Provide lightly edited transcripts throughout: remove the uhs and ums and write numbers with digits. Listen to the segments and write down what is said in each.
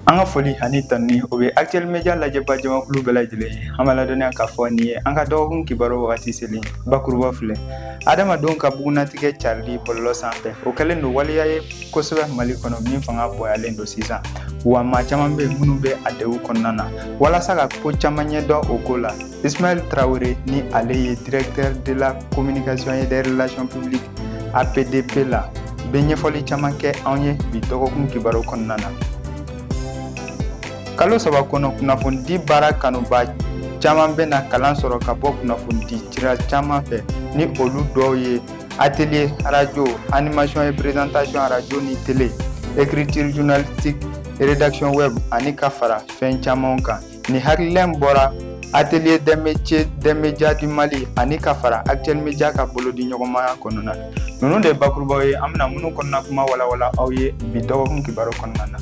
An ka foli ani tanni o bɛ Actuel Media lajɛba jamakulu bɛɛ lajɛlen ye. An b'a ladɔnniya k'a fɔ nin ye an ka dɔgɔkun kibaru wagati selen bakuruba filɛ. Adamadenw ka bugunatigɛ carili bɔlɔlɔ sanfɛ o kɛlen don waleya ye kosɛbɛ Mali kɔnɔ min fanga bonyalen don sisan. Wa maa caman bɛ minnu bɛ a degun kɔnɔna na walasa ka ko caman ɲɛdɔn o ko la. Ismaël Traoré ni ale ye directeur de la communication et des relations publiques APDP la bɛ ɲɛfɔli caman kɛ anw ye bi dɔgɔkun kibaru kɔnɔna na. Kalo saba kɔnɔ kunnafoni baara kanuba caman bɛ na kalan sɔrɔ ka bɔ kunnafoni cira caman fɛ ni olu dɔw ye atelier radio, animation et présentation radio ni télé, écriture journalistique, rédaction web ani ka fara fɛn camanw kan. Ni hakililɛn bɔra atelier des métiers des médias du Mali ani ka fara Actuel Media ka bolo di ɲɔgɔnmaya kɔnɔna na. Ninnu de bakurubaw ye an bɛna minnu kɔnɔna kuma walawala aw ye bi dɔgɔkun kibaru kɔnɔna na.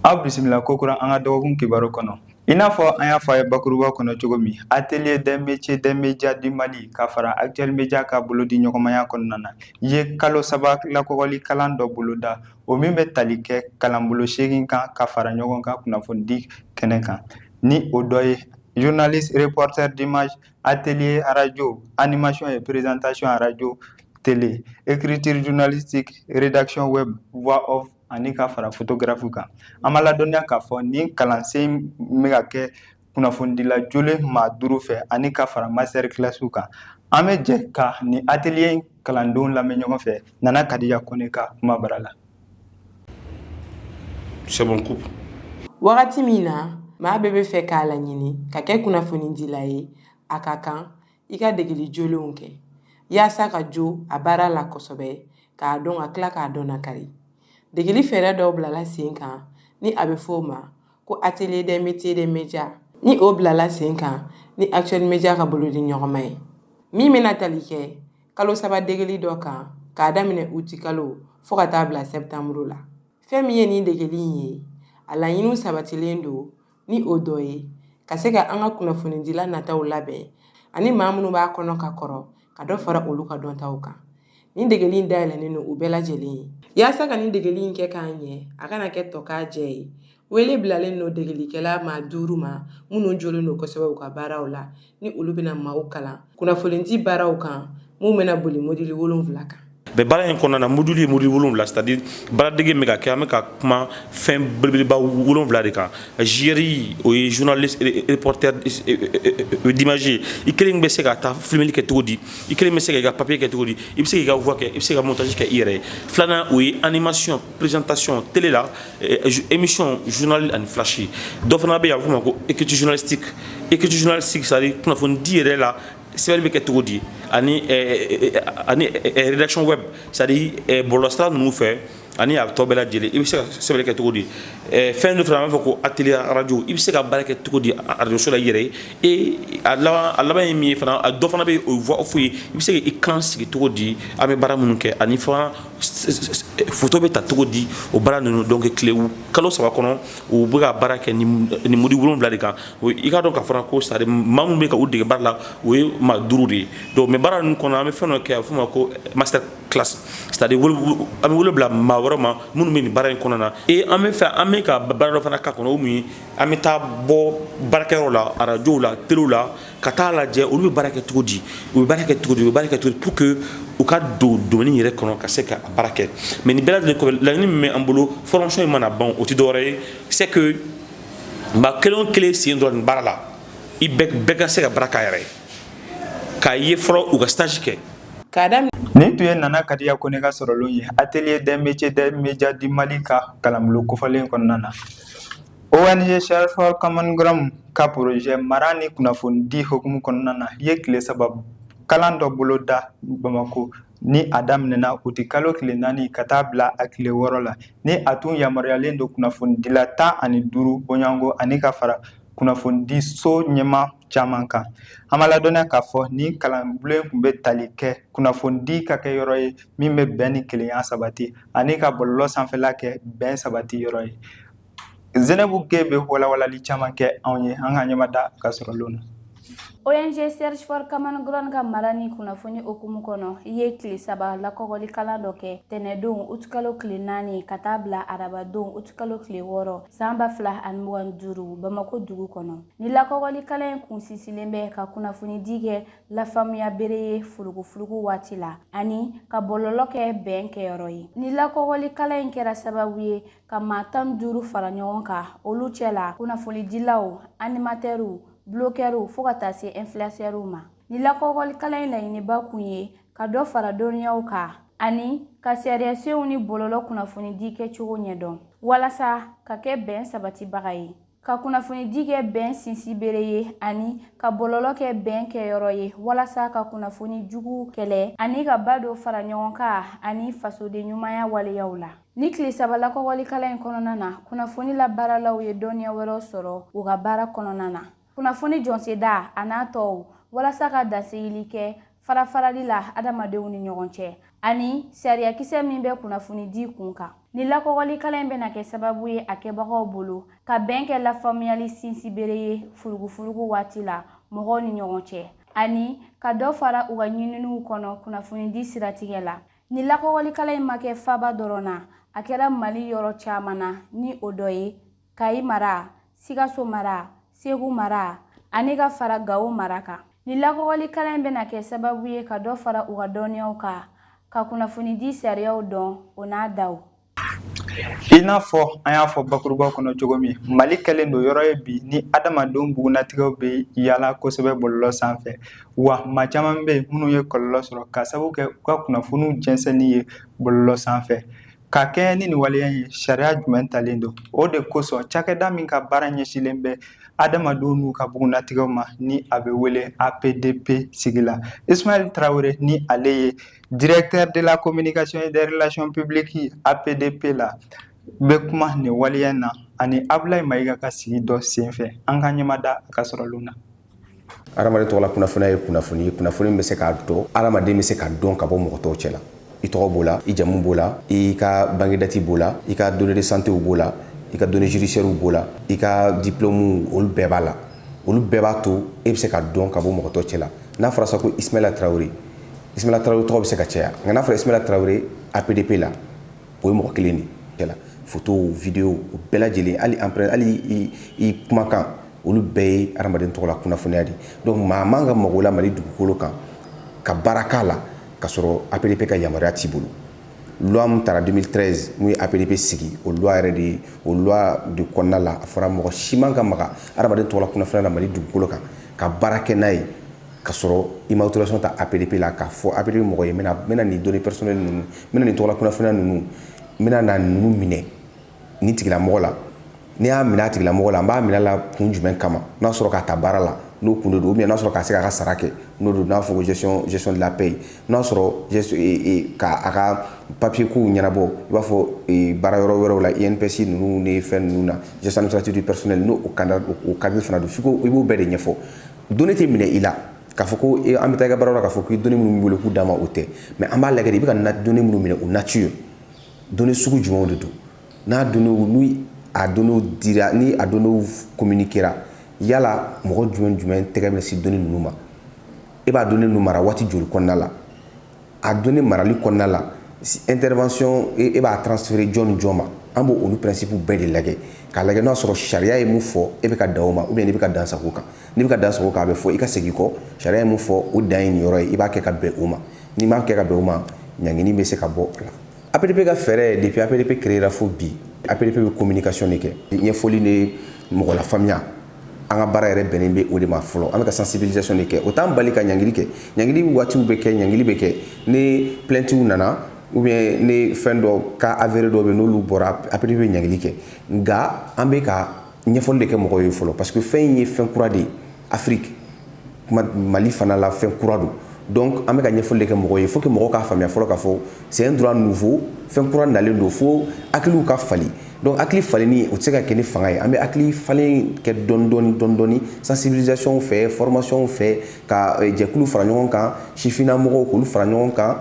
Aw bisimila ko kura an ka dɔgɔkun kibaru kɔnɔ. I n'a fɔ an y'a fɔ a ye bakuruba kɔnɔ cogo min, atelier des métiers des médias du Mali ka fara Actuel Media ka bolo di ɲɔgɔnmaya kɔnɔna na ye kalo saba lakɔgɔli kalan dɔ boloda o min bɛ tali kɛ kalanbolo 8 kan ka fara ɲɔgɔn kan kunnafoni di kɛnɛ kan. Ni o dɔ ye journaliste reporter d'image, atelier radio, animation et présentation radio, télé, écriture journalistique, rédaction web, voix off ani ka fara photographe kan. An b'a ladɔnniya k'a fɔ nin kalansen bɛ ka kɛ kunnafonidila jolen maa 5 fɛ ani ka fara master classe kan. An bɛ jɛ ka nin atelier in kalandenw lamɛn ɲɔgɔn fɛ. Nana Kadiya Kone ka kuma bara la. C'est bon coup. Wagati min na maa bɛɛ bɛ fɛ k'a laɲini ka kɛ kunnafonidila ye a ka kan i ka degeli jolenw kɛ yaasa ka jo a baara la kosɛbɛ k'a dɔn ka tila k'a dɔn nakari. Degeli fɛɛrɛ dɔw bilala sen kan ni a bɛ f'o ma ko atelier des métiers des médias ni o bilala sen kan ni Actuel Media ka bolo di ɲɔgɔnma ye. Min bɛna tali kɛ kalo saba degeli dɔ kan k'a daminɛ uti kalo fo ka taa bila septembre la. Fɛn min ye nin degeli in ye a laɲiniw sabatilen don ni o dɔ ye ka se ka an ka kunnafonidila nataw labɛn ani maa minnu b'a kɔnɔ ka kɔrɔ ka dɔ fara olu ka dɔntaw kan. Nin degeli in dayɛlɛnnen don u bɛɛ lajɛlen ye. Yaasa ka nin degeli in kɛ k'a ɲɛ a kana kɛ tɔ k'a jɛ ye. Wele bilalen don degelikɛla maa 5 ma minnu jolen don kosɛbɛ u ka baaraw la ni olu bɛna maaw kalan kunnafonidi baaraw kan mun bɛna boli module 7 kan. Bɛ baara in kɔnɔna na module ye module 7 c'est-à-dire baaradege min bɛ ka kɛ an bɛ ka kuma fɛn belebeleba 7 de kan. JRI o ye journaliste reporter d'image i kelen bɛ se ka taa filmeli kɛ cogo di i kelen bɛ se ka i ka papier kɛ cogo di i bɛ se k'i ka voix kɛ i bɛ se ka montage kɛ i yɛrɛ ye. Filanan o ye animation présentation télé la émission journal ani flash dɔ fana bɛ yen a bɛ f'o ma ko écriture journalistique c'est-à-dire kunnafonidi yɛrɛ la sɛbɛnni bɛ kɛ cogo di ani rédaction web c'est-à-dire bɔlɔlɔsira ninnu fɛ ani a tɔ bɛɛ lajɛlen i bɛ se ka sɛbɛnni kɛ cogo di fɛn dɔ fana an b'a fɔ ko atelier radio i bɛ se ka baara kɛ cogo di radio so la i yɛrɛ ye a laban ye min ye fana a dɔ fana bɛ yen o ye voix off ye i bɛ se k'i kan sigi cogo di an bɛ baara minnu kɛ ani fana photo bɛ ta cogo di o baara ninnu donc kalo 3 kɔnɔ u bɛ ka baara kɛ ni module 7 de kan i k'a dɔn k'a fɔ ko c'est-à-dire maa minnu bɛ ka u dege baara la o ye maa 5 de ye donc mais baara ninnu kɔnɔ an bɛ fɛn dɔ kɛ a bɛ f'o ma ko master classe c'est-à-dire an bɛ wele bila maa wɛrɛ ma minnu bɛ nin baara in kɔnɔna na an bɛ ka baara dɔ fana k'a kɔnɔ o mun ye an bɛ taa bɔ baarakɛyɔrɔ la radio la télé la ka taa lajɛ olu bɛ baara kɛ cogo di u bɛ baara kɛ cogo di pour que u ka don domaine yɛrɛ kɔnɔ ka se ka baara kɛ mais nin bɛɛ lajɛlen kɔfɛ laɲini min bɛ an bolo formation in mana ban o tɛ dɔwɛrɛ ye c'est que maa kelen o kelen sen dɔrɔn nin baara la i bɛɛ ka se ka baara k'a yɛrɛ ye k'a ye fɔlɔ u ka stage kɛ. Nin tun ye Nana Kadiya Kone ka sɔrɔlen ye atelier des métiers des médias du Mali ka kalanbolo kofɔlen kɔnɔna na. ONG Search for Common Ground ka projet mara ni kunnafonidi hukumu kɔnɔna na ye tile 3 kalan dɔ boloda Bamako ni a daminɛna uti kalo tile 4 ka taa bila a tile 6 la ni a tun yamaruyalen don kunnafonidila 15 bɔɲɔgɔnko ani ka fara kunnafonidi so ɲɛma caman kan. An b'a ladɔnniya k'a fɔ nin kalanbulon tun bɛ tali kɛ kunnafonidi ka kɛ yɔrɔ ye min bɛ bɛn ni kelenya sabati ani ka bɔlɔlɔ sanfɛla kɛ bɛn sabati yɔrɔ ye. Zeynɛbu Ge bɛ walawalali caman kɛ anw ye an ka ɲɛmada ka sɔrɔlen na. ONG Search for Common Ground ka marani kunnafoni okumu kɔnɔ i ye tile 3 lakɔgɔli kalan dɔ kɛ tɛnɛdon utukalo tile 4 ka taa bila arabadon utukalo tile 6 san 2025 Bamako dugu kɔnɔ. Ni lakɔgɔli kalan in kun sinsinnen bɛ ka kunnafoni di kɛ lafaamuya bere ye furugufurugu waati la ani ka bɔlɔlɔ kɛ bɛn kɛyɔrɔ ye. Ni lakɔgɔli kalan in kɛra sababu ye ka maa 15 fara ɲɔgɔn kan olu cɛla kunnafonidilaw, animatɛrw, bloqueurs fo ka taa se influenceurs ma. Ni lakɔgɔli kalan in laɲiniba kun ye ka dɔ fara dɔnniyaw kan ani ka sariyasenw ni bɔlɔlɔ kunnafonidi kɛcogo ɲɛdɔn walasa ka kɛ bɛn sabatibaga ye. Ka kunnafonidi kɛ bɛn sinsibere ye ani ka bɔlɔlɔ kɛ bɛn kɛyɔrɔ ye walasa ka kunnafoni jugu kɛlɛ ani ka ba dɔ fara ɲɔgɔn kan ani fasoden ɲumanya waleyaw la. Ni tile 3 lakɔgɔli kalan in kɔnɔna na kunnafoni labaaralaw ye dɔnniya wɛrɛw sɔrɔ u ka baara kɔnɔna na. Kunnafoni jɔnseda a n'a tɔw walasa ka dansegili kɛ farafarali la adamadenw ni ɲɔgɔn cɛ ani sariyakisɛ min bɛ kunnafoni di kun kan. Ni lakɔgɔli kalan in bɛna kɛ sababu ye a kɛbagaw bolo ka bɛn kɛ lafaamuyali sinsibere ye furugufurugu waati la mɔgɔw ni ɲɔgɔn cɛ ani ka dɔ fara u ka ɲininiw kɔnɔ kunnafonidi siratigɛ la. Ni lakɔgɔli kalan in ma kɛ faba dɔrɔn na a kɛra Mali yɔrɔ caman na ni o dɔ ye Kayi mara, Sikaso mara, Segu mara ani ka fara Gawo mara kan. Ni lakɔgɔli kalan in bɛna kɛ sababu ye ka dɔ fara u ka dɔnniyaw kan ka kunnafonidi sariyaw dɔn o n'a daw. I n'a fɔ an y'a fɔ bakuruba kɔnɔ cogo min Mali kɛlen don yɔrɔ ye bi ni adamadenw bugunatigɛw bɛ yala kosɛbɛ bɔlɔlɔ sanfɛ wa maa caman bɛ minnu ye kɔlɔlɔ sɔrɔ ka sababu kɛ u ka kunnafoniw jɛnsɛnni ye bɔlɔlɔ sanfɛ. Ka kɛɲɛ ni nin waleya ye sariya jumɛn talen don o de kosɔn cakɛda min ka baara ɲɛsilen bɛ adamadenw n'u ka bugunatigɛw ma ni a bɛ wele APDP sigi la. Ismaël Traoré ni ale ye directeur de la communication et des relations publiques APDP la bɛ kuma nin waleya na ani Ablaye Mayiga ka sigi dɔ senfɛ an ka ɲɛmada a ka sɔrɔlu na. Adamaden tɔgɔ la kunnafoniya ye kunnafoni ye kunnafoni bɛ se k'a dɔn adamaden bɛ se ka dɔn ka bɔ mɔgɔ tɔw cɛ la. I tɔgɔ b'o la, i jamu b'o la, i ka banque date b'o la, i ka données de santé b'o la, i ka données judiciaires b'o la, i ka diplôme olu bɛɛ b'a la. Olu bɛɛ b'a to e bɛ se ka dɔn ka bɔ mɔgɔ tɔw cɛ la. N'a fɔra sa ko Ismaïla Traoré tɔgɔ bɛ se ka caya nka n'a fɔra Ismaïla Traoré APDP la o ye mɔgɔ kelen de cɛ la. Photo, vidéo o bɛɛ lajɛlen hali empreinte hali i kumakan olu bɛɛ ye adamaden tɔgɔ la kunnafoniya de. Donc maa man ka mago la Mali dugukolo kan ka baara k'a la ka sɔrɔ APDP ka yamaruya t'i bolo. Loi min taara 2013 mun ye APDP sigi o loi yɛrɛ de o loi de kɔnɔna la a fɔra mɔgɔ si man ka maga adamaden tɔgɔ la kunnafoniya la Mali dugukolo kan ka baara kɛ n'a ye ka sɔrɔ i ma autorisation ta APDP la k'a fɔ APDP mɔgɔ ye n bɛna nin données personnelles ninnu n bɛna nin tɔgɔ la kunnafoniya ninnu n bɛna na ninnu minɛ ni tigilamɔgɔ la n'i y'a minɛ a tigilamɔgɔ la n b'a minɛ la kun jumɛn kama n'a sɔrɔ k'a ta baara la n'o kun de don ou bien n'a sɔrɔ k'a se k'a ka sara kɛ n'o don n'a fɔ ko gestion de la paie n'a sɔrɔ k'a ka papier kow ɲɛnabɔ i b'a fɔ baara yɔrɔ wɛrɛw la INPS ninnu ni fɛn ninnu na gestion administrative du personnel n'o cadre fana don f'i ko i b'o bɛɛ de ɲɛfɔ données tɛ minɛ i la k'a fɔ ko an bɛ taa i ka baara la k'a fɔ ko données minnu b'i bolo k'u d'a ma o tɛ mais an b'a lajɛ de i bɛ ka données minnu minɛ o nature données sugu jumɛnw de don n'a données ni a données dira ni a données communiquera yala mɔgɔ jumɛn tɛgɛ bɛ se données ninnu ma e b'a données ninnu mara waati joli kɔnɔna la a données marali kɔnɔna la intervention e b'a transférer jɔn ni jɔn ma an b'o olu principe bɛɛ de lajɛ k'a lajɛ n'a sɔrɔ sariya ye mun fɔ e bɛ ka dan o ma ou bien n'i bɛ ka dan sago kan n'i bɛ ka dan sago kan a bɛ fɔ i ka segin kɔ sariya ye mun fɔ o dan ye nin yɔrɔ ye i b'a kɛ ka bɛn o ma n'i m'a kɛ ka bɛn o ma ɲangini bɛ se ka bɔ a la. APDP ka fɛɛrɛ depuis APDP créera fo bi APDP bɛ communication de kɛ ɲɛfɔli ni mɔgɔ la faamuya an ka baara yɛrɛ bɛnnen bɛ o de ma fɔlɔ an bɛ ka sensibilisation de kɛ o t'an bali ka ɲangili kɛ ɲangili waatiw bɛ kɛ ɲangili bɛ kɛ ni plaintes nana ou bien ni fɛn dɔ cas avéré dɔ bɛ n'olu bɔra APDP bɛ ɲangili kɛ nka an bɛ ka ɲɛfɔli de kɛ mɔgɔw ye fɔlɔ parce que fɛn in ye fɛn kura de ye Afrique Mali fana la fɛn kura don donc an bɛ ka ɲɛfɔli de kɛ mɔgɔw ye faut que mɔgɔw k'a faamuya fɔlɔ k'a fɔ c'est un droit nouveau fɛn kura nalen don fo hakiliw ka fali donc hakili falenni o tɛ se ka kɛ ni fanga ye an bɛ hakili falen kɛ dɔɔni sensibilisation fɛ formation fɛ ka jɛkulu fara ɲɔgɔn kan sifinnamɔgɔw k'olu fara ɲɔgɔn kan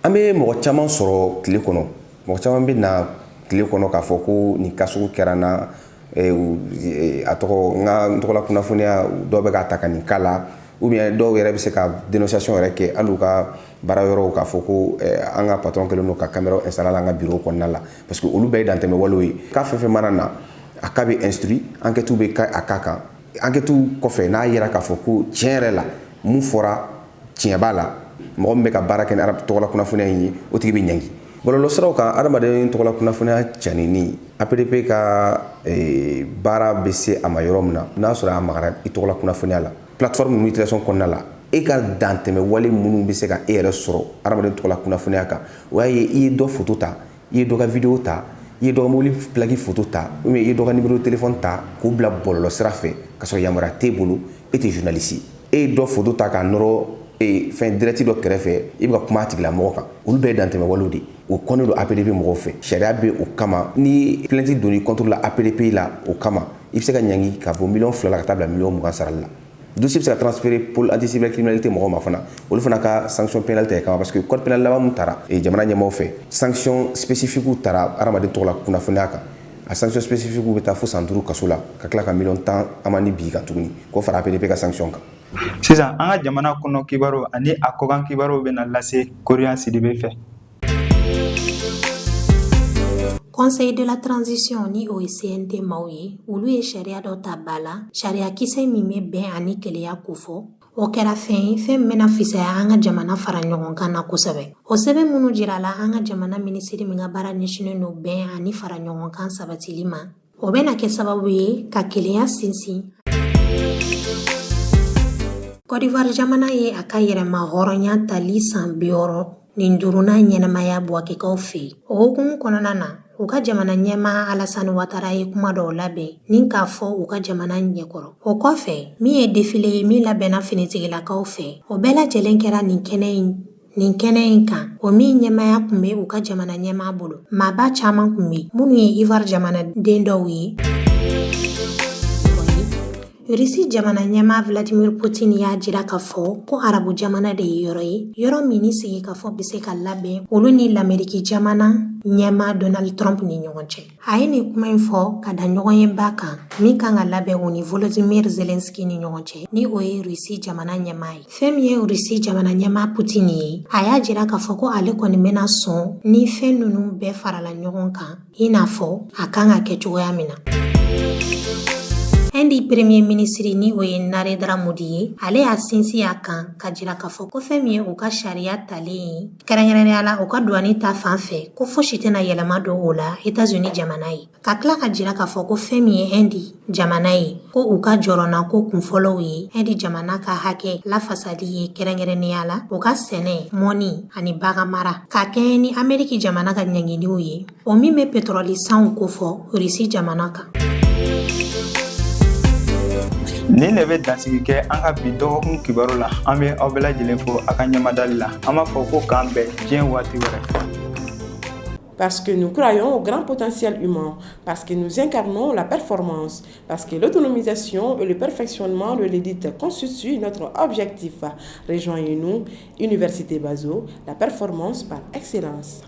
an bɛ mɔgɔ caman sɔrɔ tile kɔnɔ mɔgɔ caman bɛ na tile kɔnɔ k'a fɔ ko nin cas sugu kɛra n na a tɔgɔ n tɔgɔla kunnafoniya dɔw bɛ k'a ta ka nin kala ou bien dɔw yɛrɛ bɛ se ka dénonciation yɛrɛ kɛ hali u ka baara yɔrɔw k'a fɔ ko an ka patron kɛlen don ka caméra installer an ka bureau kɔnɔna la parce que olu bɛɛ ye dantɛmɛ walew ye k'a fɛn fɛn mana na a cas bɛ instruit enquête bɛ a cas kan enquête kɔfɛ n'a yera k'a fɔ ko tiɲɛ yɛrɛ la mun fɔra tiɲɛ b'a la mɔgɔ min bɛ ka baara kɛ ni tɔgɔla kunnafoniya in ye o tigi bɛ ɲangi bɔlɔlɔ siraw kan adamaden tɔgɔla kunnafoniya canini APDP ka baara bɛ se a ma yɔrɔ min na n'a sɔrɔ a magara i tɔgɔla kunnafoniya la plateforme ninnu utilisation kɔnɔna la e ka dantɛmɛ wale minnu bɛ se ka e yɛrɛ sɔrɔ adamaden tɔgɔla kunnafoniya kan o y'a ye i ye dɔ photo ta i ye dɔ ka vidéo ta i ye dɔ ka mobile plaque photo ta ou bien i ye dɔ ka numéro de téléphone ta k'o bila bɔlɔlɔ sira fɛ ka sɔrɔ yamaruya t'e bolo e tɛ journaliste ye e ye dɔ photo ta k'a nɔrɔ fɛn direct dɔ kɛrɛfɛ i bɛ ka kuma a tigilamɔgɔ kan olu bɛɛ ye dantɛmɛ walew de o kɔnnen don APDP mɔgɔw fɛ sariya bɛ o kama ni plainte donn'i contre la APDP la o kama i bɛ se ka ɲangi ka bɔ $2,000,000 la ka taa bila $20,000 sarali la dossier bɛ se ka transférer pôle anti-cybercriminalité mɔgɔw ma fana olu fana ka sanction pénale ta kama parce que code pénal laban mun taara jamana ɲɛmaaw fɛ sanction spécifique taara adamaden tɔgɔla kunnafoniya kan a sanction spécifique bɛ taa fo san 5 kaso la ka tila ka $10,000,000 amande bi kan tuguni k'o fara APDP ka sanction kan. Sisan an ka jamana kɔnɔ kibaru ani a kɔkan kibaru bɛna lase Korian Sidibe fɛ. Conseil de la transition ni o ye CNT maaw ye olu ye sariya dɔ ta ba la sariya kisɛ min bɛ bɛn ani keleya ko fɔ o kɛra fɛn ye fɛn min bɛna fisaya an ka jamana fara ɲɔgɔn kan na kosɛbɛ o sɛbɛn minnu jira la an ka jamana minisiri min ka baara ɲɛsinnen don bɛn ani fara ɲɔgɔn kan sabatili ma o bɛna kɛ sababu ye ka keleya sinsin. Côte d'Ivoire jamana ye a ka yɛrɛma hɔrɔnya tali san 60 nin duruna ɲɛnamaya buwakɛkaw fɛ o hukumu kɔnɔna na u ka jamana ɲɛmaa Alassane Ouattara ye kuma dɔw labɛn nin k'a fɔ u ka jamana ɲɛkɔrɔ o kɔfɛ min ye défilé ye min labɛnna finitigilakaw fɛ o bɛɛ lajɛlen kɛra nin kɛnɛ in kan o min ɲɛmaya kun bɛ u ka jamana ɲɛmaa bolo maaba caman kun bɛ minnu ye Ivoire jamanaden dɔw ye Russie jamana ɲɛmaa Vladimir Poutine y'a jira k'a fɔ ko arabu jamana de ye yɔrɔ min ni sigi ka fɔ bɛ se ka labɛn olu ni l'Amérique jamana ɲɛmaa Donald Trump ni ɲɔgɔn cɛ. A ye nin kuma in fɔ ka da ɲɔgɔn ye ba kan min kan ka labɛn o ni Volodymyr Zelensky ni ɲɔgɔn cɛ ni o ye Russie jamana ɲɛmaa ye. Fɛn min ye Russie jamana ɲɛmaa Poutine ye a y'a jira k'a fɔ ko ale kɔni bɛna sɔn ni fɛn ninnu bɛɛ farala ɲɔgɔn kan i n'a fɔ a kan ka kɛ cogoya min na. Indi premier ministre ni o ye Narendra Modi ye ale y'a sinsin a kan ka jira k'a fɔ ko fɛn min ye u ka sariya talen ye kɛrɛnkɛrɛnnenya la u ka douane ta fan fɛ ko fosi tɛna yɛlɛma don o la États-Unis jamana ye ka tila ka jira k'a fɔ ko fɛn min ye Indi jamana ye ko u ka jɔrɔna ko kunfɔlɔw ye Indi jamana ka hakɛ lafasali ye kɛrɛnkɛrɛnnenya la u ka sɛnɛ mɔni ani bagan mara ka kɛɲɛ ni Amérique jamana ka ɲɛnginiw ye o min bɛ pétrole sanw ko fɔ Russie jamana kan. Nin de bɛ dansigi kɛ an ka bi dɔgɔkun kibaru la an bɛ aw bɛɛ lajɛlen fo a ka ɲɛmadali la an b'a fɔ ko k'an bɛn diɲɛ waati wɛrɛ. Parce que nous croyons au grand potentiel humain, parce que nous incarnons la performance, parce que l'autonomisation et le perfectionnement de l'édite constituent notre objectif. Rejoignez-nous, Université Bazo, la performance par excellence.